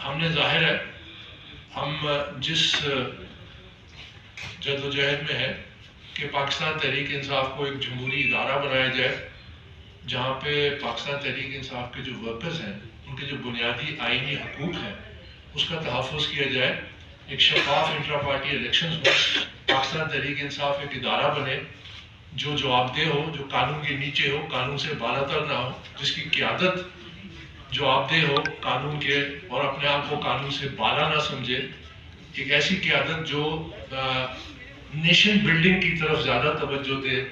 ہم نے ظاہر ہے ہم جس جدوجہد میں ہے کہ پاکستان تحریک انصاف کو ایک جمہوری ادارہ بنایا جائے جہاں پہ پاکستان تحریک انصاف کے جو ورکرز ہیں ان کے جو بنیادی آئینی حقوق ہیں اس کا تحفظ کیا جائے، ایک شفاف انٹرا پارٹی الیکشنز ہو، پاکستان تحریک انصاف ایک ادارہ بنے جو جواب دہ ہو، جو قانون کے نیچے ہو، قانون سے بالاتر نہ ہو، جس کی قیادت جواب دہ ہو قانون کے اور اپنے آپ کو قانون سے بالا نہ سمجھے، ایک ایسی قیادت جو نیشن بلڈنگ کی طرف زیادہ توجہ دے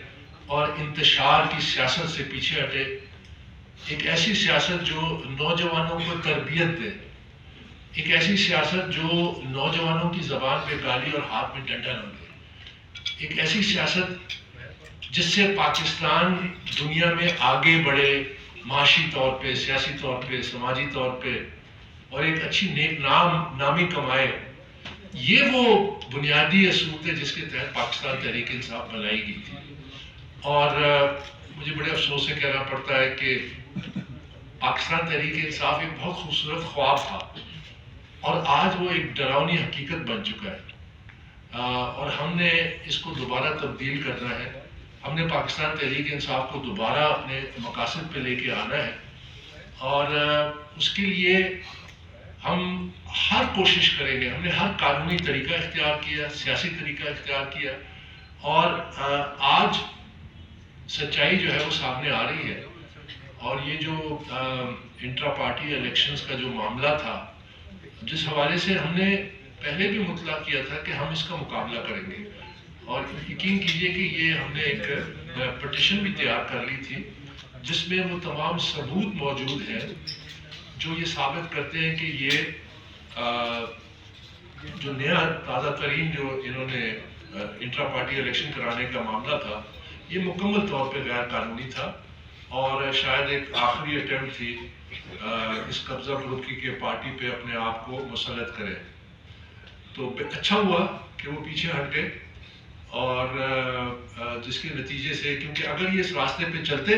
اور انتشار کی سیاست سے پیچھے ہٹے، ایک ایسی سیاست جو نوجوانوں کو تربیت دے، ایک ایسی سیاست جو نوجوانوں کی زبان پہ گالی اور ہاتھ میں ڈنڈا نہ دے، ایک ایسی سیاست جس سے پاکستان دنیا میں آگے بڑھے، معاشی طور پہ، سیاسی طور پہ، سماجی طور پہ، اور ایک اچھی نیک نامی کمائے۔ یہ وہ بنیادی اصول ہے جس کے تحت پاکستان تحریک انصاف بنائی گئی تھی، اور مجھے بڑے افسوس سے کہنا پڑتا ہے کہ پاکستان تحریک انصاف ایک بہت خوبصورت خواب تھا اور آج وہ ایک ڈراؤنی حقیقت بن چکا ہے، اور ہم نے اس کو دوبارہ تبدیل کرنا ہے۔ ہم نے پاکستان تحریک انصاف کو دوبارہ اپنے مقاصد پہ لے کے آنا ہے، اور اس کے لیے ہم ہر کوشش کریں گے۔ ہم نے ہر قانونی طریقہ اختیار کیا، سیاسی طریقہ اختیار کیا، اور آج سچائی جو ہے وہ سامنے آ رہی ہے، اور یہ جو انٹرا پارٹی الیکشنز کا جو معاملہ تھا، جس حوالے سے ہم نے پہلے بھی مطلع کیا تھا کہ ہم اس کا مقابلہ کریں گے، اور یقین کیجئے کہ یہ ہم نے ایک پٹیشن بھی تیار کر لی تھی جس میں وہ تمام ثبوت موجود ہیں جو یہ ثابت کرتے ہیں کہ یہ جو نیا تازہ ترین جو انہوں نے انٹرا پارٹی الیکشن کرانے کا معاملہ تھا، یہ مکمل طور پہ غیر قانونی تھا، اور شاید ایک آخری اٹیمپٹ تھی اس قبضہ گروپ کی کہ پارٹی پہ اپنے آپ کو مسلط کرے۔ تو اچھا ہوا کہ وہ پیچھے ہٹ گئے، اور جس کے نتیجے سے، کیونکہ اگر یہ اس راستے پہ چلتے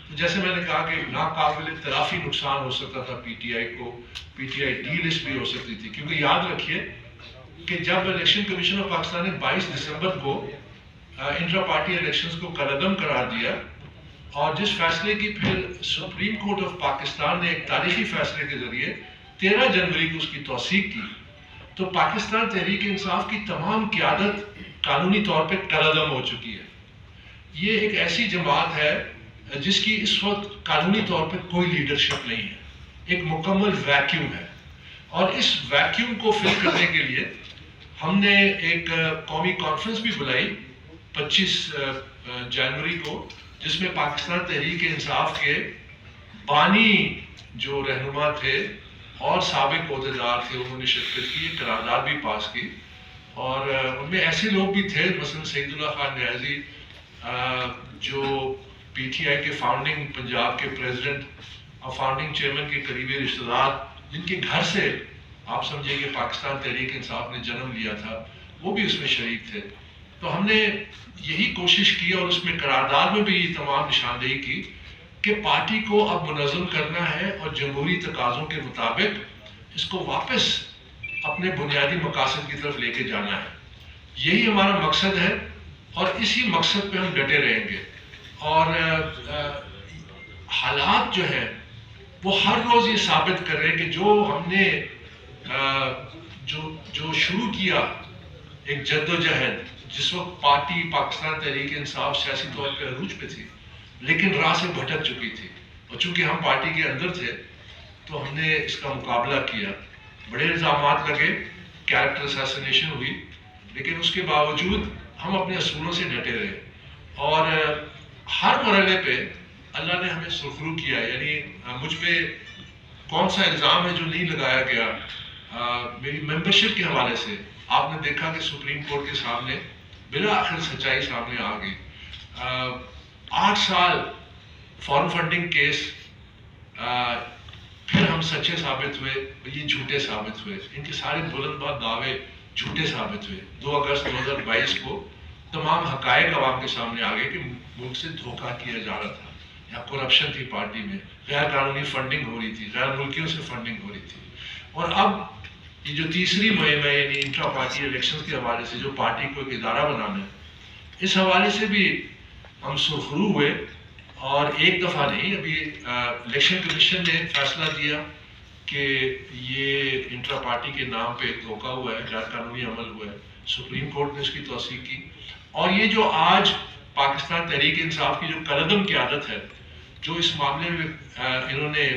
تو جیسے میں نے کہا کہ ناقابل تلافی نقصان ہو سکتا تھا پی ٹی آئی کو، پی ٹی آئی ڈی لسٹ بھی ہو سکتی تھی، کیونکہ یاد رکھیے کہ جب الیکشن کمیشن آف پاکستان نے 22 دسمبر کو انٹرا پارٹی الیکشنز کو کالعدم قرار دیا، اور جس فیصلے کی پھر سپریم کورٹ آف پاکستان نے ایک تاریخی فیصلے کے ذریعے 13 جنوری کو اس کی توثیق کی، تو پاکستان تحریک انصاف کی تمام قیادت قانونی طور پہ کالعدم ہو چکی ہے۔ یہ ایک ایسی جماعت ہے جس کی اس وقت قانونی طور پہ کوئی لیڈرشپ نہیں ہے، ایک مکمل ویکیوم ہے، اور اس ویکیوم کو فل کرنے کے لیے ہم نے ایک قومی کانفرنس بھی بلائی 25 جنوری کو، جس میں پاکستان تحریک انصاف کے بانی جو رہنما تھے اور سابق عہدیدار تھے، انہوں نے شرکت کی، ایک قرارداد بھی پاس کی، اور ان میں ایسے لوگ بھی تھے مثلا سعید اللہ خان نیازی، جو پی ٹی آئی کے فاؤنڈنگ پنجاب کے پریزیڈنٹ اور فاؤنڈنگ چیئرمین کے قریبی رشتہ دار، جن کے گھر سے آپ سمجھیں کہ پاکستان تحریک انصاف نے جنم لیا تھا، وہ بھی اس میں شریک تھے۔ تو ہم نے یہی کوشش کی، اور اس میں قرارداد میں بھی یہ تمام نشاندہی کی کہ پارٹی کو اب منظم کرنا ہے اور جمہوری تقاضوں کے مطابق اس کو واپس اپنے بنیادی مقاصد کی طرف لے کے جانا ہے۔ یہی ہمارا مقصد ہے، اور اسی مقصد پہ ہم ڈٹے رہیں گے، اور حالات جو ہے وہ ہر روز یہ ثابت کر رہے ہیں کہ جو ہم نے جو شروع کیا ایک جدوجہد، جس وقت پارٹی پاکستان تحریک انصاف سیاسی طور پہ عروج پہ تھی لیکن راہ سے بھٹک چکی تھی، اور چونکہ ہم پارٹی کے اندر تھے تو ہم نے اس کا مقابلہ کیا، بڑے الزامات لگے، کیریکٹر اسیسینیشن ہوئی، لیکن اس کے باوجود ہم اپنے اصولوں سے ڈٹے رہے، اور ہر مرحلے پہ اللہ نے ہمیں سرخرو کیا۔ یعنی مجھ پہ کون سا الزام ہے جو نہیں لگایا گیا؟ میری ممبرشپ کے حوالے سے آپ نے دیکھا کہ سپریم کورٹ کے سامنے بالآخر سچائی سامنے آ گئی۔ 8 سال فارم فنڈنگ کیس، پھر ہم سچے ثابت ہوئے، یہ جھوٹے ثابت ہوئے، ان کے سارے بلند بات دعوے جھوٹے ثابت ہوئے۔ 2 اگست 2022 کو تمام حقائق عوام کے سامنے آ گئے کہ ملک سے دھوکہ کیا جا رہا تھا، یا کرپشن تھی پارٹی میں، غیر قانونی فنڈنگ ہو رہی تھی، غیر ملکیوں سے فنڈنگ ہو رہی تھی، اور اب یہ جو تیسری مہم ہے یعنی انٹرا پارٹی الیکشن کے حوالے سے جو پارٹی کو ایک ادارہ بنانا ہے، اس حوالے سے بھی ہم سرخرو ہوئے، اور ایک دفعہ نہیں، ابھی الیکشن کمیشن نے فیصلہ دیا کہ یہ انٹرا پارٹی کے نام پہ ایک دھوکہ ہوا ہے، غیر قانونی عمل ہوا ہے، سپریم کورٹ نے اس کی توثیق کی، اور یہ جو آج پاکستان تحریک انصاف کی جو کالعدم قیادت ہے، جو اس معاملے میں انہوں نے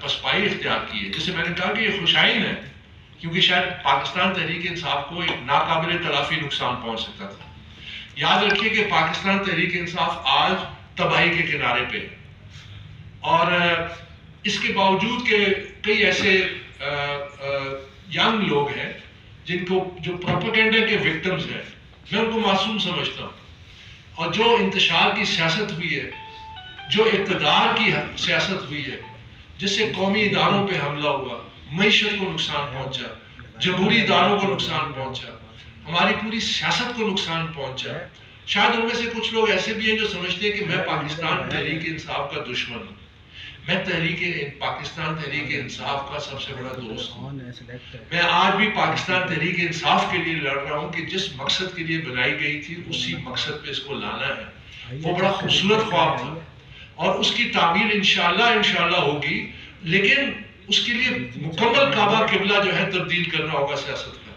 پسپائی اختیار کی ہے، جسے میں نے کہا کہ یہ خوشائن ہے، کیونکہ شاید پاکستان تحریک انصاف کو ایک ناقابل تلافی نقصان پہنچ سکتا تھا۔ یاد رکھیے کہ پاکستان تحریک انصاف آج تباہی کے کنارے پہ ہے، اور اس کے باوجود کہ کئی ایسے ینگ لوگ ہیں جن کو جو پروپیگنڈا کے وکٹمز ہیں، میں ان کو معصوم سمجھتا ہوں، اور جو انتشار کی سیاست ہوئی ہے، جو اقتدار کی سیاست ہوئی ہے، جس سے قومی اداروں پہ حملہ ہوا، معیشت کو نقصان پہنچا، جمہوری اداروں کو نقصان پہنچا، ہماری پوری سیاست کو نقصان پہنچا، شاید ان میں سے کچھ لوگ ایسے بھی ہیں جو سمجھتے ہیں کہ میں پاکستان تحریک انصاف کا دشمن ہوں، میں پاکستان تحریک انصاف کا سب سے بڑا دوست ہوں، میں آج بھی پاکستان تحریک انصاف کے لیے لڑ رہا ہوں کہ جس مقصد کے لیے بنائی گئی تھی اسی مقصد پہ اس کو لانا ہے۔ وہ بڑا خوبصورت خواب تھا اور اس کی تعمیر انشاءاللہ ہوگی، لیکن اس کے لیے مکمل کعبہ قبلہ جو ہے تبدیل کرنا ہوگا سیاست کا،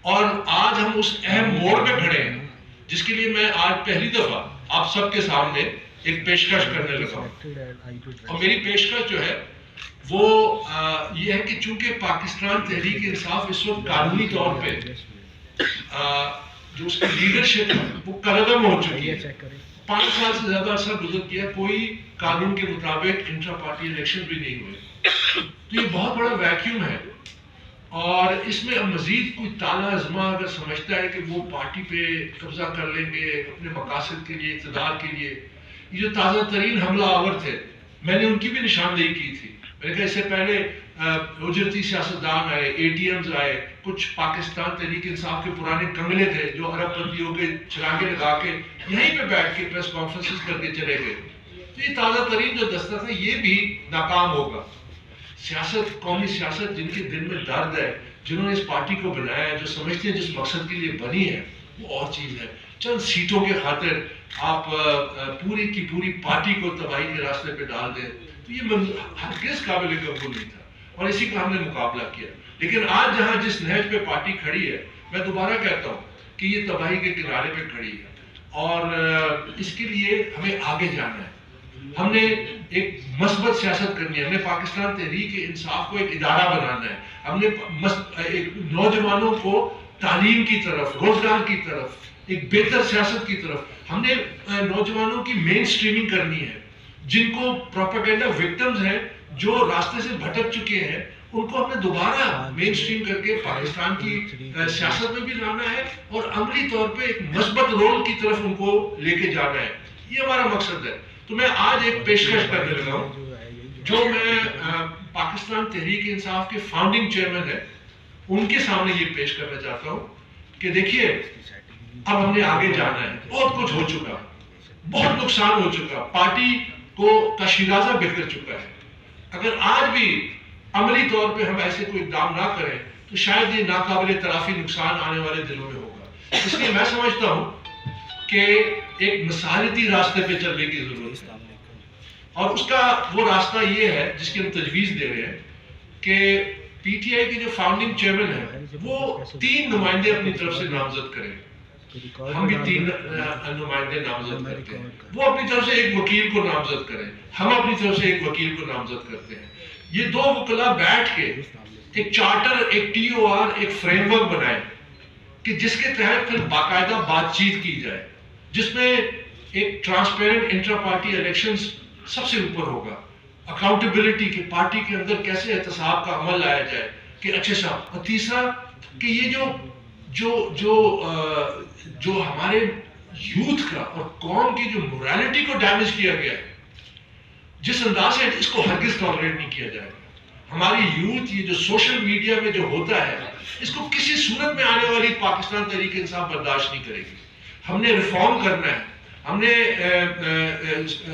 اور آج ہم اس اہم موڑ پہ کھڑے ہیں جس کے لیے میں آج پہلی دفعہ آپ سب کے سامنے ایک پیشکش کرنے لگا ہوں، اور میری پیشکش جو ہے وہ یہ ہے کہ چونکہ پاکستان تحریک انصاف اس وقت قانونی طور پہ جو اس کی لیڈرشپ ہے وہ کالعدم ہو چکی ہے، 5 سال سے زیادہ عرصہ گزر گیا، کوئی قانون کے مطابق انٹرا پارٹی الیکشن بھی نہیں ہوئے، تو یہ بہت بڑا ویکیوم ہے، اور اس میں اب مزید کوئی تالا ازما اگر سمجھتا ہے کہ وہ پارٹی پہ قبضہ کر لیں گے اپنے مقاصد کے لیے، اقتدار کے لیے، یہ جو تازہ ترین حملہ آور تھے میں نے ان کی بھی نشاندہی کی تھی، میں نے کہا اس سے پہلے اجرتی سیاستدان آئے، اے ٹی ایمز آئے، کچھ پاکستان تحریک انصاف کے پرانے کنگلے تھے جو عرب پنتیوں کے چراغے لگا کے یہیں پہ بیٹھ کے پریس کانفرنسز کر کے چلے گئے، تو یہ تازہ ترین جو دستہ تھا یہ بھی ناکام ہوگا۔ سیاست، قومی سیاست جن کے دل میں درد ہے، جنہوں نے اس پارٹی کو بنایا ہے، جو سمجھتے ہیں جس مقصد کے لیے بنی ہے وہ اور چیز ہے، چند سیٹوں کے خاطر آپ پوری کی پوری پارٹی کو تباہی کے راستے پہ ڈال دیں، تو یہ ہرگز قابل قبول نہیں تھا، اور اسی کا ہم نے مقابلہ کیا۔ لیکن آج جہاں جس نہج پہ پارٹی کھڑی ہے، میں دوبارہ کہتا ہوں کہ یہ تباہی کے کنارے پہ کھڑی ہے، اور اس کے لیے ہمیں آگے جانا ہے، ہم نے ایک مثبت سیاست کرنی ہے، ہم نے پاکستان تحریک انصاف کو ایک ادارہ بنانا ہے، ہم نے ایک نوجوانوں کو تعلیم کی طرف، روزگار کی طرف، ایک بہتر سیاست کی طرف، ہم نے نوجوانوں کی مین سٹریمنگ کرنی ہے، جن کو پروپیگنڈا وکٹمز ہیں جو راستے سے بھٹک چکے ہیں ان کو ہم نے دوبارہ مین سٹریم کر کے پاکستان کی سیاست میں بھی لانا ہے، اور عملی طور پہ ایک مثبت رول کی طرف ان کو لے کے جانا ہے، یہ ہمارا مقصد ہے۔ تو میں آج ایک پیشکش کرنے لگا ہوں جو میں پاکستان تحریک انصاف کے فاؤنڈنگ چیئرمین ہیں ان کے سامنے یہ پیش کرنا چاہتا ہوں کہ دیکھیے اب ہم نے آگے جانا ہے، بہت کچھ ہو چکا، بہت نقصان ہو چکا، پارٹی کا شیرازہ بکھر چکا ہے، اگر آج بھی عملی طور پہ ہم ایسے کوئی اقدام نہ کریں تو شاید یہ ناقابل تلافی نقصان آنے والے دنوں میں ہوگا۔ اس لیے میں سمجھتا ہوں کہ ایک مسالتی راستے پہ چلنے کی ضرورت ہے، اور اس کا وہ راستہ یہ ہے جس کی ہم تجویز دے رہے ہیں کہ پی ٹی آئی کے جو فاؤنڈنگ چیئرمین ہیں وہ 3 نمائندے اپنی طرف سے نامزد کریں، ہم بھی 3 نمائندے نامزد کرتے ہیں، وہ اپنی طرف سے ایک وکیل کو نامزد کریں، ہم اپنی طرف سے ایک وکیل کو نامزد کرتے ہیں، یہ 2 وکلا بیٹھ کے ایک چارٹر، ایک ٹی او آر، ایک فریم ورک بنائیں کہ جس کے تحت پھر باقاعدہ بات چیت کی جائے، جس میں ایک ٹرانسپیرنٹ انٹرا پارٹی الیکشنز سب سے اوپر ہوگا، اکاؤنٹیبلٹی کہ پارٹی کے اندر کیسے احتساب کا عمل لایا جائے کہ اچھا صاحب، اور تیسرا کہ یہ جو ہمارے یوتھ کا اور قوم کی جو مورالٹی کو ڈیمیج کیا گیا ہے، جس انداز سے اس کو ہرگز ٹالریٹ نہیں کیا جائے گا، ہماری یوتھ یہ جو سوشل میڈیا میں جو ہوتا ہے اس کو کسی صورت میں آنے والی پاکستان تحریک انصاف برداشت نہیں کرے گی، ہم نے ریفارم کرنا ہے، ہم نے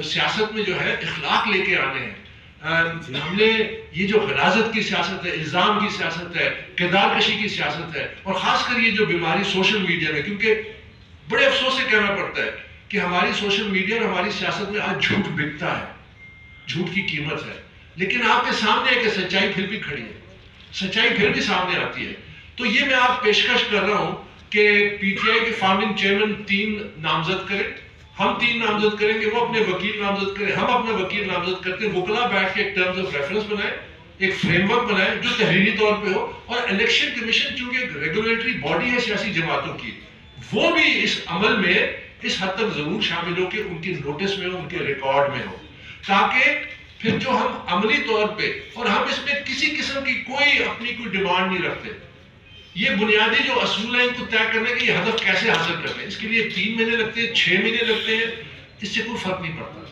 سیاست میں جو ہے اخلاق لے کے آنے ہیں، ہم نے یہ جو غلاظت کی سیاست ہے، الزام کی سیاست ہے، کردار کشی کی سیاست ہے، اور خاص کر یہ جو بیماری سوشل میڈیا میں، کیونکہ بڑے افسوس سے کہنا پڑتا ہے کہ ہماری سوشل میڈیا اور ہماری سیاست میں آج جھوٹ بکتا ہے، جھوٹ کی قیمت ہے، لیکن آپ کے سامنے ہے کہ سچائی پھر بھی کھڑی ہے، سچائی پھر بھی سامنے آتی ہے. تو یہ میں آپ پیشکش کر رہا ہوں کہ پی ٹی آئی کے فاؤنڈنگ چیئرمین 3 نامزد کریں، ہم 3 نامزد کریں گے، وہ اپنے وکیل نامزد کریں، ہم اپنا وکیل نامزد کرتے ہیں، وکلا بیٹھ کے ایک ٹرمز آف ریفرنس بنائیں، ایک فریم ورک بنائیں جو تحریری طور پہ ہو، اور الیکشن کمیشن چونکہ ایک ریگولیٹری باڈی ہے سیاسی جماعتوں کی، وہ بھی اس عمل میں اس حد تک ضرور شامل ہو کہ ان کی نوٹس میں ہو، ان کے ریکارڈ میں ہو، تاکہ پھر جو ہم عملی طور پہ، اور ہم اس میں کسی قسم کی کوئی اپنی کوئی ڈیمانڈ نہیں رکھتے، یہ بنیادی جو اصول ہیں ان کو طے کرنے کے یہ ہدف کیسے حاصل کرتے ہیں، اس کے لیے 3 مہینے لگتے ہیں، 6 مہینے لگتے ہیں، اس سے کوئی فرق نہیں پڑتا.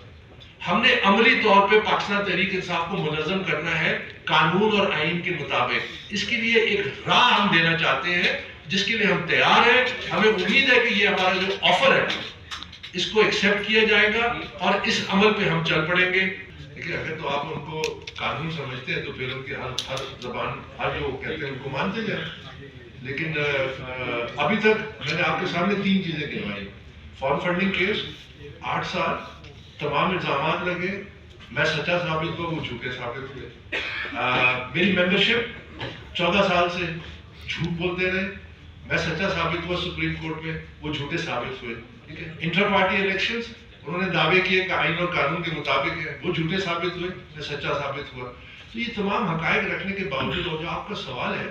ہم نے عملی طور پہ پاکستان تحریک انصاف کو منظم کرنا ہے قانون اور آئین کے مطابق. اس کے لیے ایک راہ ہم دینا چاہتے ہیں جس کے لیے ہم تیار ہیں. ہمیں امید ہے کہ یہ ہمارا جو آفر ہے اس کو ایکسیپٹ کیا جائے گا اور اس عمل پہ ہم چل پڑیں گے. لیکن اگر تو آپ ان کو قانون سمجھتے ہیں تو پھر ان کی ہر زبان، ہر جو کہتے ہیں ان کو مانتے جائیں. لیکن ابھی تک میں نے آپ کے سامنے 3 چیزیں گنوائی. فارم فنڈنگ کیس 8 سال، تمام الزامات لگے، میں سچا ثابت ہوا، وہ جھوٹے ثابت ہوئے. میری ممبرشپ 14 سال سے جھوٹ بولتے رہے، میں سچا ثابت ہوا سپریم کورٹ میں، وہ جھوٹے ثابت ہوئے. ٹھیک ہے. انٹر پارٹی الیکشنز انہوں نے دعوے کیے کہ آئین اور قانون کے مطابق ہے، وہ جھوٹے ثابت ہوئے، میں سچا ثابت ہوا. تو یہ تمام حقائق رکھنے کے باوجود اور جو آپ کا سوال ہے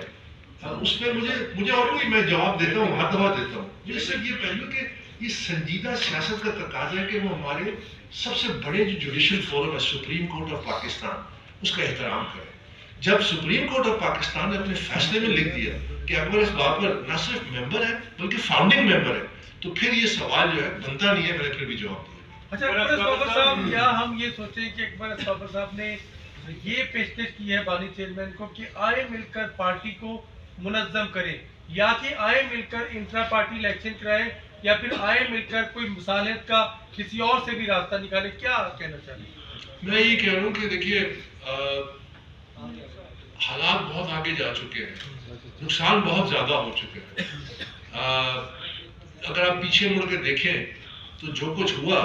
اس میں مجھے اور کوئی، میں جواب دیتا ہوں، ہر دفعہ دیتا ہوں. جو اس سے یہ پہلو کہ یہ سنجیدہ سیاست کا تقاضا ہے کہ وہ ہمارے سب سے بڑے جو جوڈیشل فورم ہے سپریم کورٹ آف پاکستان، اس کا احترام کرے. جب سپریم کورٹ آف پاکستان نے اپنے فیصلے میں لکھ دیا کہ اکبر اس بابر نہ صرف ممبر ہے بلکہ فاؤنڈنگ ممبر ہے، تو پھر یہ سوال جو ہے بنتا نہیں ہے. میں نے پھر بھی جواب دیا. اچھا اکبر بابر صاحب، کیا ہم یہ سوچیں کہ اکبر بابر صاحب نے یہ پیشکش کی ہے بانی چیئرمین کو کہ آئے مل کر پارٹی کو منظم کرے، یا کہ آئے مل کر انٹرا پارٹی الیکشن کرائے، یا پھر آئے مل کر کوئی مصالحت کا کسی اور سے بھی راستہ نکالے؟ کیا کہنا چاہیے؟ میں یہ کہہ رہا ہوں کہ دیکھیے حالات بہت آگے جا چکے ہیں، نقصان بہت زیادہ ہو چکے ہیں. اگر آپ پیچھے مڑ کے دیکھیں تو جو کچھ ہوا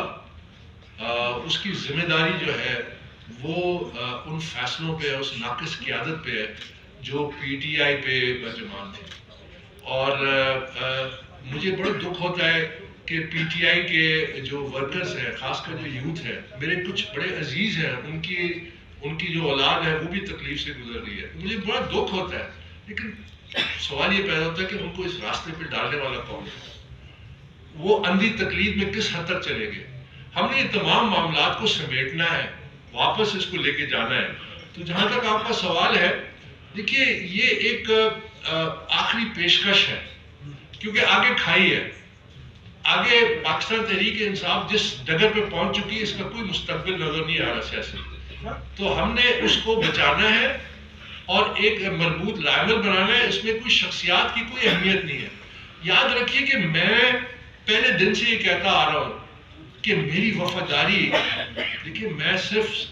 اس کی ذمہ داری جو ہے وہ ان فیصلوں پہ، اس ناقص قیادت پہ ہے جو پی ٹی آئی پہ برجمان تھی. اور مجھے بڑا دکھ ہوتا ہے کہ پی ٹی آئی کے جو ورکرز ہیں، خاص کر جو یوتھ ہے، میرے کچھ بڑے عزیز ہیں، ان کی جو اولاد ہے وہ بھی تکلیف سے گزر رہی ہے. مجھے بڑا دکھ ہوتا ہے، لیکن سوال یہ پیدا ہوتا ہے کہ ان کو اس راستے پہ ڈالنے والا کون ہے، وہ اندھی تقلید میں کس حد تک چلے گئے. ہم نے یہ تمام معاملات کو سمیٹنا ہے، واپس اس کو لے کے جانا ہے. تو جہاں تک آپ کا سوال ہے، دیکھیے یہ ایک آخری پیشکش ہے، کیونکہ آگے کھائی ہے، آگے پاکستان تحریک انصاف جس ڈگر پہ پہنچ چکی ہے اس کا کوئی مستقبل نظر نہیں آ رہا سیاسی. تو ہم نے اس کو بچانا ہے اور ایک مربوط لائبل بنانا ہے. اس میں کوئی شخصیات کی کوئی اہمیت نہیں ہے. یاد رکھیے کہ میں پہلے دن سے یہ کہتا آ رہا ہوں کہ میری وفاداری، دیکھیے میں صرف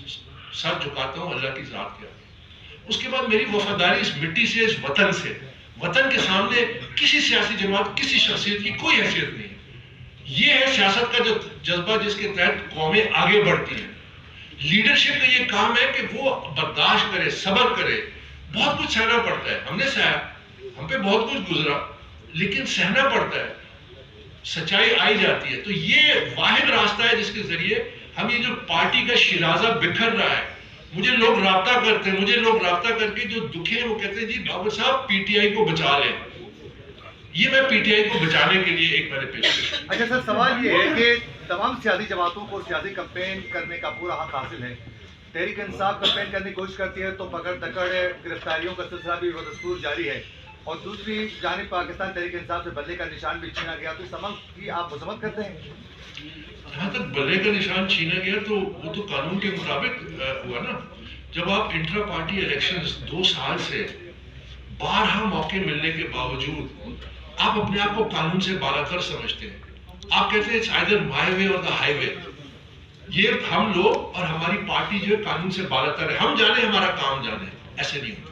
سر جھکاتا ہوں اللہ کی ذات کے آگے. اس کے بعد میری وفاداری اس مٹی سے، اس وطن سے، وطن کے سامنے کسی سیاسی جماعت، کسی شخصیت کی کوئی حیثیت نہیں. یہ ہے سیاست کا جو جذبہ جس کے تحت قومیں آگے بڑھتی ہیں. لیڈرشپ کا یہ کام ہے کہ وہ برداشت کرے، صبر کرے. بہت کچھ سہنا پڑتا ہے، ہم نے سہا، ہم پہ بہت کچھ گزرا، لیکن سہنا پڑتا ہے، سچائی آئی جاتی ہے. تو یہ واحد راستہ ہے جس کے ذریعے ہم یہ جو پارٹی کا شیرازہ بکھر رہا ہے. مجھے لوگ رابطہ کرتے ہیں، مجھے لوگ رابطہ کر کے جو دکھے ہیں وہ کہتے ہیں جی بابر صاحب پی ٹی آئی کو بچا لیں. یہ میں پی ٹی آئی کو بچانے کے لیے ایک میں نے پیش کیا. اچھا سر، سوال یہ ہے کہ تمام سیاسی جماعتوں کو سیاسی کمپین کرنے کا پورا حق حاصل ہے. تحریک انصاف کمپین کرنے کی کوشش کرتی ہے تو پکڑ دکڑ ہے، گرفتاریوں کا سلسلہ بھی بدستور جاری ہے، اور دوسری جانب پاکستان تحریک انصاف سے بلے کا نشان بھی چھینا گیا. تو اس عمل کی آپ مذمت کرتے ہیں؟ جہاں تک بلے کا نشان چھینا گیا تو وہ تو قانون کے مطابق ہوا نا. جب آپ انٹرا پارٹی الیکشنز 2 سال سے بارہا موقع ملنے کے باوجود آپ اپنے آپ کو قانون سے بالا تر سمجھتے ہیں. آپ کہتے ہیں اٹس آئیدر مائی وے اور دا ہائی وے. یہ ہم لوگ اور ہماری پارٹی جو ہے قانون سے بالاتر ہے. ہم جانے ہمارا کام جانے, ایسے نہیں ہوتا.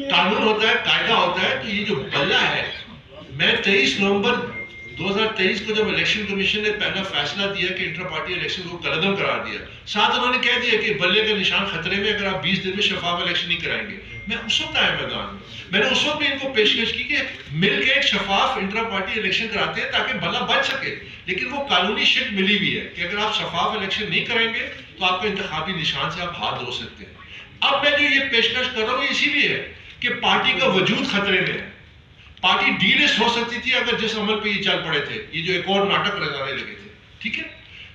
قانون ہوتا ہے, قاعدہ ہوتا ہے. تو یہ جو بلہ ہے, میں 23 نومبر 2023 کو جب الیکشن کمیشن نے پہلا فیصلہ دیا کہ انٹر پارٹی الیکشن کو کالعدم قرار دیا, ساتھ انہوں نے کہہ دیا کہ بلے کا نشان خطرے میں اگر آپ 20 دن میں شفاف الیکشن نہیں کرائیں گے. میں اس وقت آیا میدان میں نے اس وقت بھی ان کو پیشکش کی کہ مل کے ایک شفاف انٹر پارٹی الیکشن کراتے ہیں تاکہ بلا بچ سکے. لیکن وہ قانونی شک ملی بھی ہے کہ اگر آپ شفاف الیکشن نہیں کریں گے تو آپ کو انتخابی نشان سے آپ ہاتھ دھو سکتے ہیں. اب میں جو یہ پیشکش کر رہا ہوں اسی لیے ہے کہ پارٹی کا وجود خطرے میں ہے. پارٹی ڈی لسٹ ہو سکتی تھی اگر جس عمل پہ یہ چل پڑے تھے, یہ جو ایک اور ناٹک لگانے لگے تھے. ٹھیک ہے,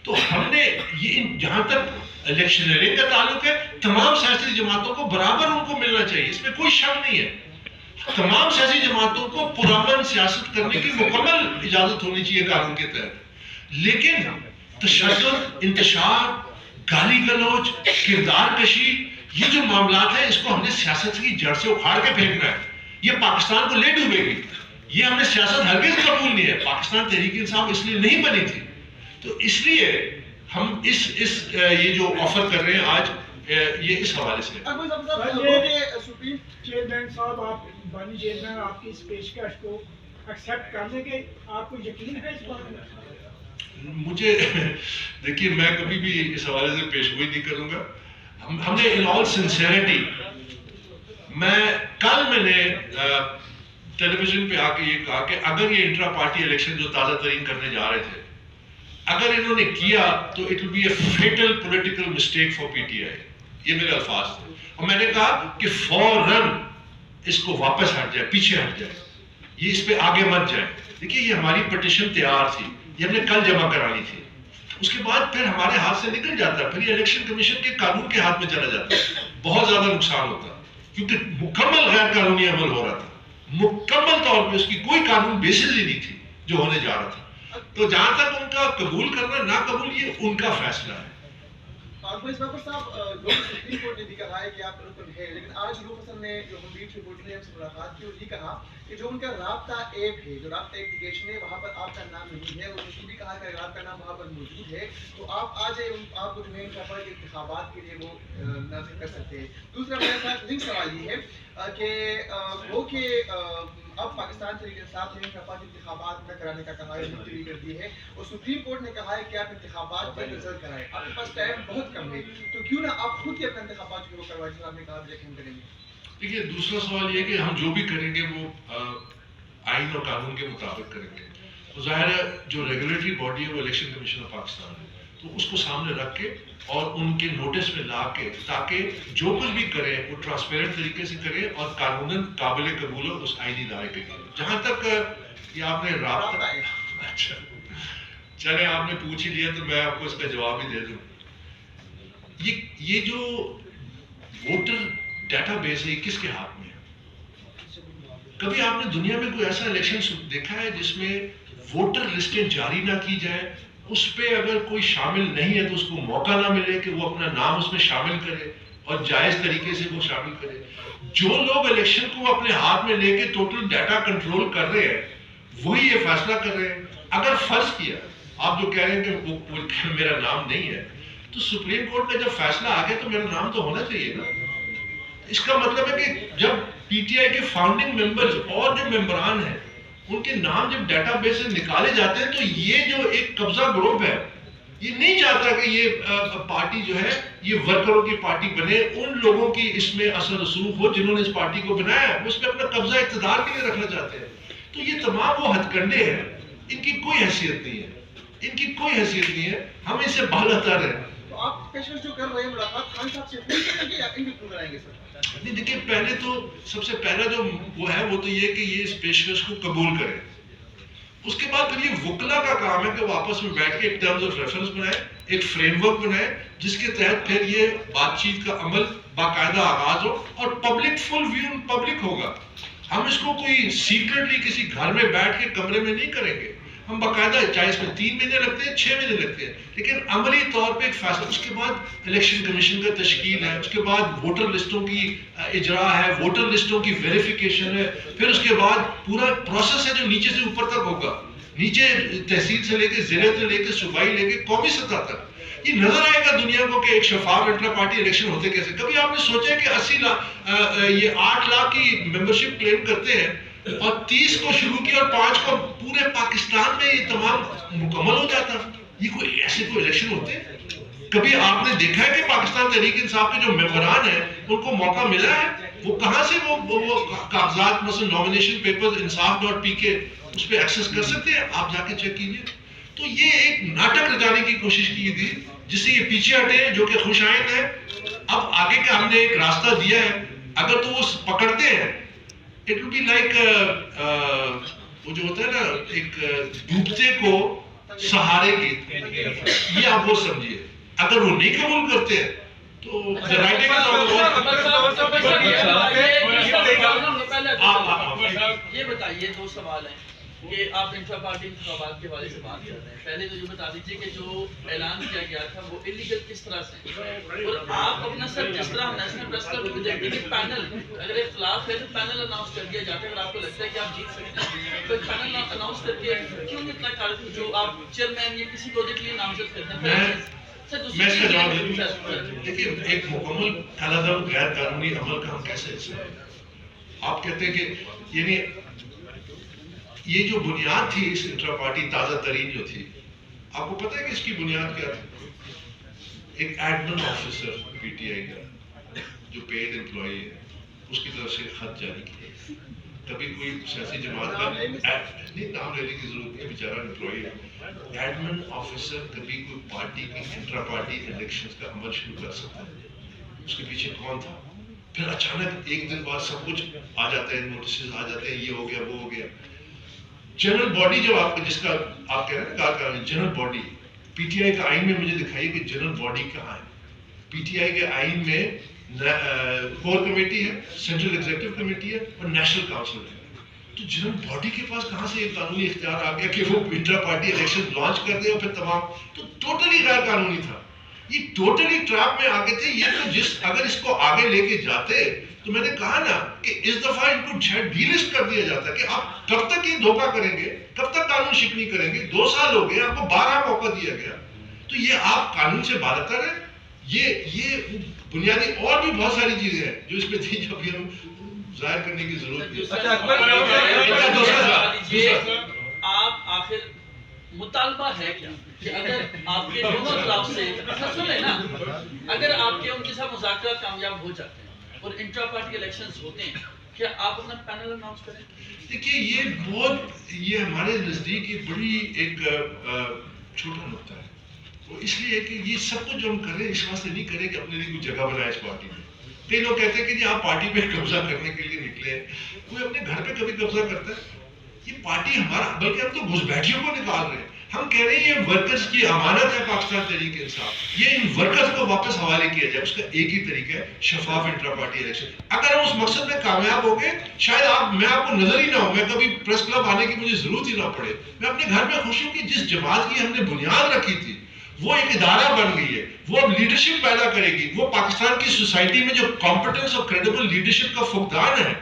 تو ہم نے یہ جہاں تک الیکشنئرنگ کا تعلق ہے, تمام سیاسی جماعتوں کو برابر ان کو ملنا چاہیے, اس میں کوئی شک نہیں ہے. تمام سیاسی جماعتوں کو پرامن سیاست کرنے کی مکمل اجازت ہونی چاہیے قانون کے تحت. لیکن تشدد, انتشار, گالی گلوچ, کردار کشی, یہ جو معاملات ہیں اس کو ہم نے سیاست کی جڑ سے اکھاڑ کے پھینکنا ہے. یہ پاکستان کو لے ڈوبے گی. یہ ہم نے سیاست ہرگز قبول نہیں ہے. پاکستان تحریک انصاف اس لیے نہیں بنی تھی. تو اس لیے ہم یہ جو آفر کر رہے ہیں آج, یہ اس حوالے سے. سپریم چیئرمین صاحب, آپ بانی چیئرمین آپ کی اس پیشکش کو ایکسیپٹ کرنے کے آپ کو یقین ہے اس بات میں؟ مجھے دیکھیے, میں کبھی بھی اس حوالے سے پیش گوئی نہیں کروں گا. ہم نے ان آل سنسیئرٹی, میں نے ٹیلی ویژن پہ آ کے یہ کہا کہ اگر یہ انٹرا پارٹی الیکشن جو تازہ ترین کرنے جا رہے تھے, اگر انہوں نے کیا تو it will be a fatal political mistake for PTI ٹی آئی. یہ میرے الفاظ تھے. اور میں نے کہا کہ فوراً اس کو واپس ہٹ جائے, پیچھے ہٹ جائے, یہ اس پہ آگے مت جائے. دیکھیے, یہ ہماری پٹیشن تیار تھی, یہ ہم نے کل جمع کرانی تھی. اس کے بعد پھر ہمارے ہاتھ سے نکل جاتا, پھر یہ الیکشن کمیشن کے قانون کے ہاتھ میں چلا جاتا, بہت زیادہ نقصان ہوتا, کیونکہ مکمل غیر قانونی عمل ہو رہا تھا. مکمل طور پہ اس کی کوئی قانون بیسس ہی نہیں تھی جو ہونے جا رہا تھا. تو جہاں تک ان کا قبول کرنا نہ قبول, یہ ان کا فیصلہ ہے. صاحب, سپریم کورٹ نے بھی کہا ہے کہ آپ بالکل ہے, لیکن آج روح حسن نے جو ہمبیٹ رپورٹ نے ہم سے ملاقات کی اور یہ کہا کہ جو ان کا رابطہ ایپ ہے, جو رابطہ ایپلیکیشن ہے, وہاں پر آپ کا نام نہیں ہے. اور اس نے بھی کہا کہ اگر آپ کا نام وہاں پر موجود ہے تو آپ آ جائیں, آپ کو جو ہے انتخابات کے لیے وہ نازل کر سکتے ہیں. دوسرا میرے ساتھ لنک سوال یہ ہے کہ اب پاکستان تحریک انصاف نے انتخابات نہ کرانے کا کہا ہے, منظوری کر دی ہے, اور سپریم کورٹ نے کہا ہے کہ آپ انتخابات میں رزلٹ کرائیں. آپ کے پاس ٹائم بہت کم ہے, تو کیوں نہ آپ خود ہی اپنے انتخابات کو کروائیں, جس آپ نے کہا الیکشن کریں گے. دیکھیے, دوسرا سوال یہ کہ ہم جو بھی کریں گے وہ آئین اور قانون کے مطابق کریں گے. تو ظاہر ہے جو ریگولیٹری باڈی ہے وہ الیکشن کمیشن آف پاکستان ہے, تو اس کو سامنے رکھ کے اور ان کے نوٹس میں لا کے, تاکہ جو کچھ بھی کریں وہ ٹرانسپیرنٹ طریقے سے کریں اور قانوناً قابل قبول ہو اس آئینی ادارے کے لیے. جہاں تک یہ آپ نے رابطہ, اچھا چلے آپ نے پوچھ ہی لیا تو میں آپ کو اس کا جواب ہی دے دوں. یہ جو ووٹر ڈیٹا بیس ہے, یہ کس کے ہاتھ میں ہے؟ کبھی آپ نے دنیا میں کوئی ایسا الیکشن دیکھا ہے جس میں ووٹر لسٹیں جاری نہ کی جائے, اس پہ اگر کوئی شامل نہیں ہے تو اس کو موقع نہ ملے کہ وہ اپنا نام اس میں شامل کرے اور جائز طریقے سے وہ شامل کرے؟ جو لوگ الیکشن کو اپنے ہاتھ میں لے کے ٹوٹل ڈیٹا کنٹرول کر رہے ہیں وہی یہ فیصلہ کر رہے ہیں. اگر فرض کیا آپ جو کہہ رہے ہیں کہ وہ میرا نام نہیں ہے, تو سپریم کورٹ کا جب فیصلہ آ گیا تو میرا نام تو ہونا چاہیے نا. اس کا مطلب ہے کہ جب پی ٹی آئی کے فاؤنڈنگ ممبرز اور جو ممبران ہیں ان کے نام جب ڈیٹا بیس سے نکالے جاتے ہیں, تو یہ جو ایک قبضہ گروپ ہے یہ نہیں چاہتا کہ یہ پارٹی جو ہے یہ ورکروں کی پارٹی بنے, ان لوگوں کی اس میں اثر رسوخ ہو جنہوں نے اس پارٹی کو بنایا, وہ اس پہ اپنا قبضہ اقتدار کے لیے رکھنا چاہتے ہیں. تو یہ تمام وہ ہتھ کنڈے ہیں, ان کی کوئی حیثیت نہیں ہے, ان کی کوئی حیثیت نہیں ہے. ہم اس سے بالاتر ہیں. تو آپ پیشکش جو کر رہے ہیں ملاقات خان صاحب سے ہوئی کریں گے یا انٹرویو کرائیں گے سر؟ نہیں دیکھیے, پہلے تو سب سے پہلا جو وہ ہے وہ تو یہ کہ یہ اس پیشکش کو قبول کریں. اس کے بعد پھر یہ وکلا کا کام ہے کہ وہ آپس میں بیٹھ کے ایک ٹرمز آف ریفرنس بنائے, ایک فریم ورک بنائے جس کے تحت پھر یہ بات چیت کا عمل باقاعدہ آغاز ہو اور پبلک فل ویو پبلک ہوگا. ہم اس کو کوئی سیکرٹلی کسی گھر میں بیٹھ کے کمرے میں نہیں کریں گے. ہم باقاعدہ, چاہے اس میں 3 مہینے لگتے ہیں 6 مہینے لگتے ہیں, لیکن عملی طور پہ ایک فیصلہ. اس کے بعد الیکشن کمیشن کا تشکیل ہے, اس کے بعد ووٹر لسٹوں کی اجرا ہے, ووٹر لسٹوں کی ویریفیکیشن ہے, پھر اس کے بعد پورا پروسیس ہے جو نیچے سے اوپر تک ہوگا, نیچے تحصیل سے لے کے ضلع سے لے کے صوبائی لے کے قومی سطح تک. یہ نظر آئے گا دنیا کو کہ ایک شفاف انٹرا پارٹی الیکشن ہوتے کیسے. کبھی آپ نے سوچا کہ 80 لاکھ یہ 8 لاکھ کی ممبرشپ کلیم کرتے ہیں اور 30 کو شروع کیا اور 5 کو پورے پاکستان میں یہ تمام مکمل ہو جاتا. یہ کوئی ایسے کوئی الیکشن ہوتے ہیں؟ کبھی آپ نے دیکھا ہے کہ پاکستان تحریک انصاف کے جو ممبران ہیں ان کو موقع ملا ہے؟ وہ کہاں سے وہ کاغذات مثلا نامینیشن پیپر insaf.pk اس پہ ایکسس کر سکتے ہیں؟ آپ جا کے چیک کیجئے. تو یہ ایک ناٹک رچانے کی کوشش کی تھی جس سے یہ پیچھے ہٹے جو کہ خوش آئند ہے. اب آگے کا ہم نے ایک راستہ دیا ہے, اگر تو وہ پکڑتے ہیں اٹ ول بی لائک وہ جو ہوتا ہے نا ایک ڈوبتے کو سہارے کی, یہ آپ وہ سمجھیے. اگر وہ نہیں قبول کرتے ہیں تو یہ بتائیے, 2 سوال ہیں کہ آپ انٹرا پارٹی انتخابات کے حوالے سے بات کر رہے ہیں. پہلے تو یہ بتا دیجیے کہ جو اعلان کیا گیا تھا وہ انلیگل کس طرح سے, اور آپ اپنا سر جس طرح نیشنل پریس کلب کو دیکھتے ہیں پینل اگر اختلاف ہے تو پینل اناؤنس کر دیا جاتا ہے. اگر آپ کو لگتا ہے کہ آپ جیت سکتے ہیں تو پینل اناؤنس کر کے کیوں اتنا کارڈ جو آپ چیئرمین یا کسی عہدے کے لیے نامزد کرتے ہیں؟ میں اس کا جواب دے دوں. دیکھیے ایک مکمل علیحدہ غیر قانونی عمل کا ہم کیسے حصہ ہیں؟ آپ کہتے ہیں کہ یعنی یہ جو بنیاد تھی اس انٹرا پارٹی تازہ ترین جو تھی, آپ کو پتہ ہے کہ اس کی بنیاد کیا تھی؟ ایک ایڈمن آفیسر پی ٹی آئی کا جو پیڈ امپلائی ہے اس کی طرف سے خط جاری کیا. کبھی کوئی سیاسی جماعت کا نہیں نام لینے کی ضرورت نہیں, بیچارہ امپلائی ہے. ایڈمن آفیسر کبھی کوئی پارٹی کی انٹرا پارٹی الیکشنز کا عمل شروع کر سکتا ہے. اس کے پیچھے کون تھا؟ پھر اچانک ایک دن بعد سب کچھ آ جاتا ہے, نوٹسز آ جاتے ہیں, یہ ہو گیا وہ ہو گیا. جنرل باڈی جو آپ جس کا آپ کہہ رہے ہیں جنرل باڈی, پی ٹی آئی کا آئین میں مجھے دکھائیے کہ جنرل باڈی کہاں ہے. پی ٹی آئی کے آئین میں کور کمیٹی ہے, سینٹرل ایگزیکٹو کمیٹی ہے اور نیشنل کاؤنسل ہے. تو جنرل باڈی کے پاس کہاں سے یہ قانونی اختیار آ گیا کہ وہ انٹرا پارٹی الیکشن لانچ کر دے اور پھر تمام, تو ٹوٹلی غیر قانونی تھا. یہ ٹوٹلی ٹریپ میں آگے تھے. یہ تو اگر اس کو آگے لے کے جاتے تو میں نے کہا نا کہ اس دفعہ ان کو ڈی لسٹ کر دیا جاتا کہ آپ کب تک یہ دھوکہ کریں گے, کب تک قانون شکنی کریں گے. 2 سال ہو گئے, آپ کو 12 موقع دیا گیا. تو یہ آپ قانون سے بالاتر ہیں. یہ بنیادی اور بھی بہت ساری چیزیں ہیں جو اس پہ تھی جو ابھی ہم ظاہر کرنے کی ضرورت ہے. آپ آخر مطالبہ ہے کیا کہ اگر آپ کے دونوں طرف سے سنیں نا, اگر آپ کے ان کے ساتھ مذاکرات کامیاب ہو جاتے ہیں اور انٹرا پارٹی الیکشنز ہوتے ہیں, کیا آپ اپنا پینل اناؤنس کریں؟ دیکھیے یہ ہمارے نزدیک یہ بڑی ایک چھوٹا نقطہ ہے. وہ اس لیے کہ یہ سب کچھ جو ہم کریں اس واسطے نہیں کریں کہ اپنے لیے کوئی جگہ بنائے اس پارٹی میں. کئی لوگ کہتے ہیں کہ جی آپ پارٹی پہ قبضہ کرنے کے لیے نکلے ہیں. کوئی اپنے گھر پہ کبھی قبضہ کرتا ہے؟ یہ پارٹی ہمارا, بلکہ ہم تو گھسبیٹھیوں کو نکال رہے ہیں. ہم کہہ رہے ہیں یہ ورکرز کی امانت ہے پاکستان تحریک انصاف, یہ ان ورکرز کو واپس حوالے کیا جائے. اس کا ایک ہی طریقہ ہے شفاف انٹرا پارٹی الیکشن. اگر ہم اس مقصد میں کامیاب ہو گئے شاید میں آپ کو نظر ہی نہ ہوں, میں کبھی پریس کلب آنے کی مجھے ضرورت ہی نہ پڑے. میں اپنے گھر میں خوش ہوں کہ جس جماعت کی ہم نے بنیاد رکھی تھی وہ ایک ادارہ بن گئی ہے, وہ اب لیڈرشپ پیدا کرے گی. وہ پاکستان کی سوسائٹی میں جو کمپٹنس اور کریڈیبل لیڈرشپ کا فقدان ہے,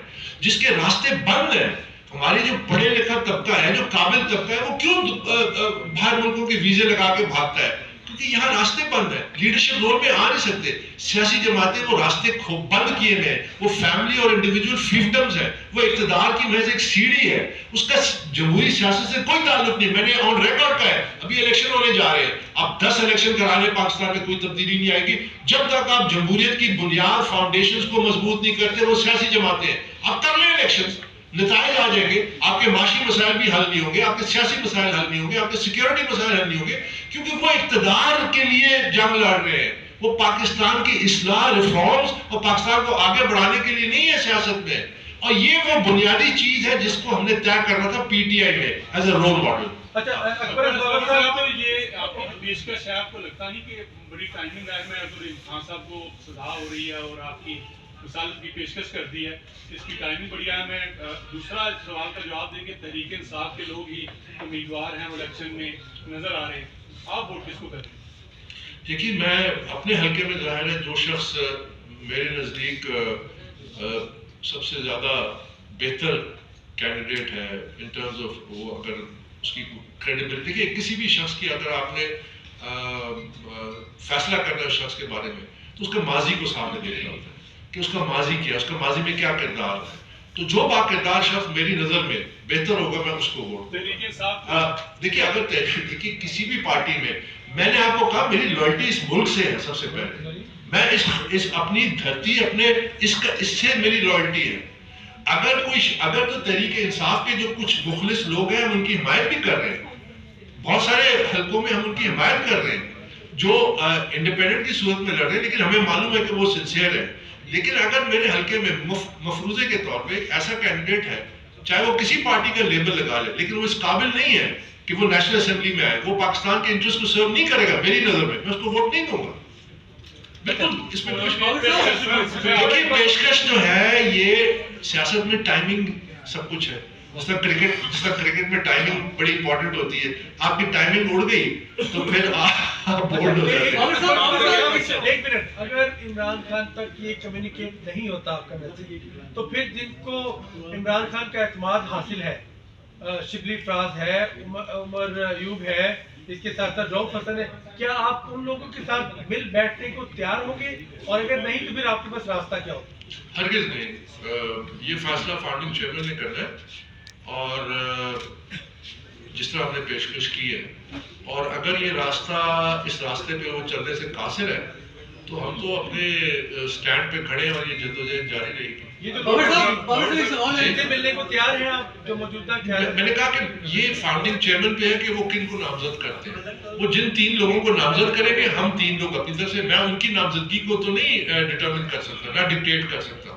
جس کے راستے بند ہیں. ہمارے جو پڑھے لکھا طبقہ ہے, جو قابل طبقہ ہے, وہ کیوں باہر ملکوں کے ویزے لگا کے بھاگتا ہے؟ کیونکہ یہاں راستے بند ہیں. لیڈرشپ رول میں آ نہیں سکتے. سیاسی جماعتیں وہ راستے بند کیے گئے. وہ فیملی اور انڈیویجول فیفڈمز ہیں. وہ اقتدار کی محض ایک سیڑھی ہے. اس کا جمہوری سیاست سے کوئی تعلق نہیں. میں نے آن ریکارڈ کا ہے, ابھی الیکشن ہونے جا رہے ہیں. اب 10 الیکشن کرانے پاکستان میں کوئی تبدیلی نہیں آئے گی جب تک آپ جمہوریت کی بنیاد فاؤنڈیشنز کو مضبوط نہیں کرتے. وہ سیاسی جماعتیں ہیں. آپ کر لیں الیکشن, نتائج آ جائیں گے, آپ کے معاشی مسائل بھی حل نہیں ہوں گے, آپ کے سیاسی مسائل حل نہیں ہوں گے, آپ کے سیکیورٹی مسائل حل نہیں ہوں گے, کیونکہ وہ اقتدار کے لیے جنگ لڑ رہے ہیں. وہ پاکستان کی اصلاح, ریفارمز اور پاکستان کو آگے بڑھانے کے لیے نہیں ہے سیاست میں. اور یہ وہ بنیادی چیز ہے جس کو ہم نے طے کرنا تھا پی ٹی آئی میں ایز اے رول ماڈل. اچھا اکبر صاحب, یہ آپ کی پیشکش ہے, آپ کو لگتا نہیں کہ بڑی ٹائمنگ آئے میں خان صاحب کو سزا ہو رہی ہے اور آپ کی رسالت کی پیشکش کر دی ہے, اس کی ٹائمنگ بڑی اہم ہے. دوسرا سوال کا جواب دیں کہ تحریک انصاف کے لوگ ہی امیدوار ہیں الیکشن میں نظر آ رہے ہیں, آپ ووٹ کس کو کریں؟ دیکھیے میں اپنے حلقے میں ظاہر ہے جو شخص میرے نزدیک سب سے زیادہ بہتر کینڈیڈیٹ ہے ان ٹرمز آف وہ, اگر اس کی کریڈیبلٹی, کہ کسی بھی شخص کی اگر آپ نے فیصلہ کرنا ہے اس شخص کے بارے میں تو اس کا ماضی کو سامنے دیکھنا ہوتا ہے کہ اس کا ماضی کیا، اس کا ماضی میں کیا کردار ہے. تو جو با کردار شخص میری نظر میں بہتر ہوگا میں اس کو ووٹ دوں. دیکھیے اگر دیکھیے کسی بھی پارٹی میں نے آپ کو کہا میری لائلٹی اس ملک سے ہے. سب سے پہلے میں اس اپنی دھرتی اپنے اس سے میری لائلٹی ہے. اگر تو تحریک انصاف کے جو کچھ مخلص لوگ ہیں ہم ان کی حمایت بھی کر رہے ہیں، بہت سارے حلقوں میں ہم ان کی حمایت کر رہے ہیں جو انڈیپینڈنٹ کی صورت میں لڑ رہے ہیں، لیکن ہمیں معلوم ہے کہ وہ سنسیئر ہے. لیکن اگر میرے حلقے میں مفروضے کے طور پہ ایک ایسا کینڈیڈیٹ ہے چاہے وہ کسی پارٹی کا لیبل لگا لے لیکن وہ اس قابل نہیں ہے کہ وہ نیشنل اسمبلی میں آئے، وہ پاکستان کے انٹرسٹ کو سرو نہیں کرے گا میری نظر میں اس کو ووٹ نہیں دوں گا. بالکل اس میں دیکھیے پیشکش جو ہے یہ سیاست میں ٹائمنگ سب کچھ ہے. جس طرح کرکٹ میں ٹائمنگ بڑی امپورٹنٹ ہوتی ہے، آپ کی ٹائمنگ اڑ گئی تو پھر آپ بولڈ ہو جاتے ہیں. ایک منٹ، اگر عمران خان تک یہ کمیونیکیٹ نہیں ہوتا آپ کا میسج تو پھر جن کو عمران خان کا اعتماد حاصل ہے، شبلی فراز ہے، عمر ایوب ہے، اس کے ساتھ ساتھ رؤف حسن ہے، کیا آپ ان لوگوں کے ساتھ مل بیٹھنے کو تیار ہوں گے؟ اور اگر نہیں تو پھر آپ کے پاس راستہ کیا ہوگا؟ ہرگز نہیں. یہ فیصلہ فاؤنڈنگ چیئرمین نے کرنا ہے اور جس طرح ہم نے پیشکش کی ہے، اور اگر یہ راستہ اس راستے پہ وہ چلنے سے قاصر ہے تو ہم تو اپنے سٹینڈ پہ کھڑے ہیں اور یہ جدوجہد جاری رہے گی. ملنے کو تیار ہیں آپ جو موجودہ؟ میں نے کہا کہ یہ فاؤنڈنگ چیئرمین پہ ہے کہ وہ کن کو نامزد کرتے ہیں. وہ جن 3 لوگوں کو نامزد کریں گے، ہم 3 لوگ اپنی طرف سے، میں ان کی نامزدگی کو تو نہیں ڈٹرمن کر سکتا، نہ ڈکٹیٹ کر سکتا.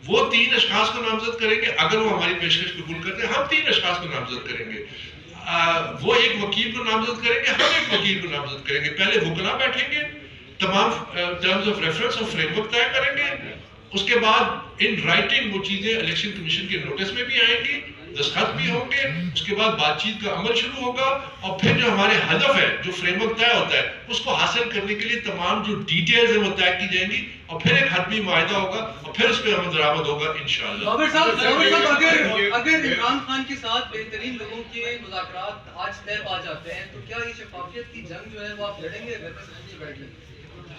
وہ 3 اشخاص کو نامزد کریں گے، اگر وہ ہماری پیشکش قبول کرتے ہیں ہم 3 اشخاص کو نامزد کریں گے. وہ ایک وکیل کو نامزد کریں گے، ہم ایک وکیل کو نامزد کریں گے. پہلے وکلاء بیٹھیں گے، تمام ٹرمز آف ریفرنس اور فریم ورک طے کریں گے. اس کے بعد ان رائٹنگ وہ چیزیں الیکشن کمیشن کے نوٹس میں بھی آئیں گی، دستخط بھی ہوں گے. اس کے بعد بات چیت کا عمل شروع ہوگا اور پھر جو ہمارے ہدف ہے، جو فریم ورک طے ہوتا ہے، اس کو حاصل کرنے کے لیے تمام جو ڈیٹیلز ہیں وہ طے کی جائیں گی اور پھر ایک حتمی معاہدہ ہوگا اور پھر اس پہ عمل درآمد ہوگا انشاءاللہ. بابر صاحب اگر عمران خان کے ساتھ بہترین لوگوں کے مذاکرات آج طے پا جاتے ہیں تو کیا یہ شفافیت کی جنگ جو ہے وہ آپ لڑیں گے؟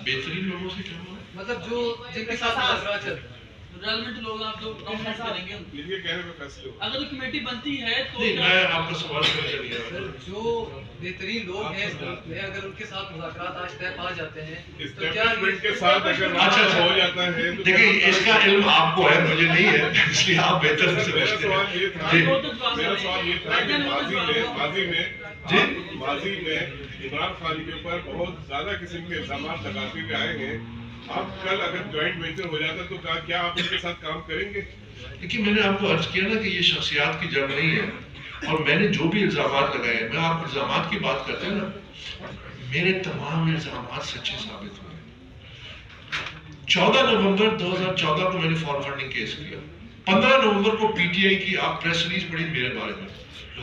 بہترین لوگوں سے کیا ہوا؟ مطلب جو جن کے ساتھ مذاکرات چلتے ہیں ریلیونٹ لوگ آپ تو نامزد کریں گے. یہ کہنے میں فیصلے ہو اگر کمیٹی بنتی ہے تو نہیں، میں آپ کا سوال سمجھ لیا. سر جو بہترین لوگ ہیں اگر ان کے ساتھ مذاکرات آج طے پا جاتے ہیں تو کیا اسٹیبلشمنٹ کے ساتھ اگر اچھا ہو جاتا ہے تو دیکھیں اس کا علم آپ کو ہے، مجھے نہیں ہے، اس لیے آپ بہتر سے میرا سمجھتے سوال یہ تھا ہیں. میرا سوال یہ تھا کہ ماضی میں عمران خان کے اوپر بہت زیادہ قسم کے الزامات لگاتے ہوئے آئے ہیں. اب کل اگر جوائنٹ وینچر ہو جاتا تو کیا آپ ان کے ساتھ کام کریں گے؟ دیکھیے میں نے آپ کو عرض کیا نا کہ یہ شخصیات کی جنگ نہیں ہے اور میں نے جو بھی الزامات لگائے ہیں، میں آپ الزامات کی بات کرتے ہیں نا، میرے تمام الزامات سچے ثابت ہوئے. 14 نومبر 2014 کو میں نے فار فنڈنگ کیس کیا. 15 نومبر کو پی ٹی آئی کی آپ پریس ریلیز پڑھی میرے بارے میں،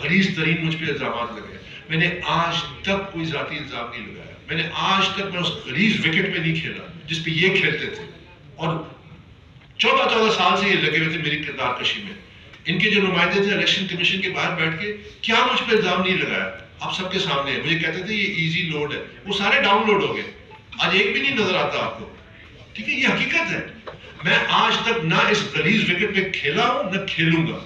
غلیظ ترین مجھ پہ الزامات لگائے. میں نے آج تک کوئی ذاتی الزام نہیں لگایا. میں نے آج تک میں اس غلیظ وکٹ پہ نہیں کھیلا جس پہ یہ کھیلتے تھے، اور 14 سال سے یہ لگے ہوئے تھے میری کردار کشی میں. ان کے جو نمائندے تھے الیکشن کمیشن کے باہر بیٹھ کے کیا مجھ پہ الزام نہیں لگایا، آپ سب کے سامنے ہے. مجھے کہتے تھے یہ ایزی لوڈ ہے، وہ سارے ڈاؤن لوڈ ہو گئے. آج ایک بھی نہیں نظر آتا آپ کو. ٹھیک ہے، یہ حقیقت ہے. میں آج تک نہ اس غلیظ وکٹ پہ کھیلا ہوں نہ کھیلوں گا،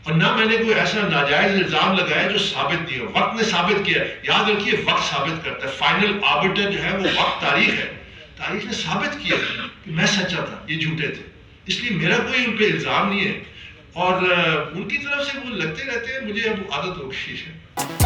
اور نہ میں نے کوئی ایسا ناجائز الزام لگایا جو ثابت نہیں ہو. وقت نے ثابت کیا. یاد رکھیے وقت ثابت کرتا ہے. فائنل آربیٹر جو ہے وہ وقت، تاریخ ہے. تاریخ نے ثابت کیا کہ میں سچا تھا، یہ جھوٹے تھے. اس لیے میرا کوئی ان پہ الزام نہیں ہے، اور ان کی طرف سے وہ لگتے رہتے ہیں. مجھے اب عادت ہو گئی ہے.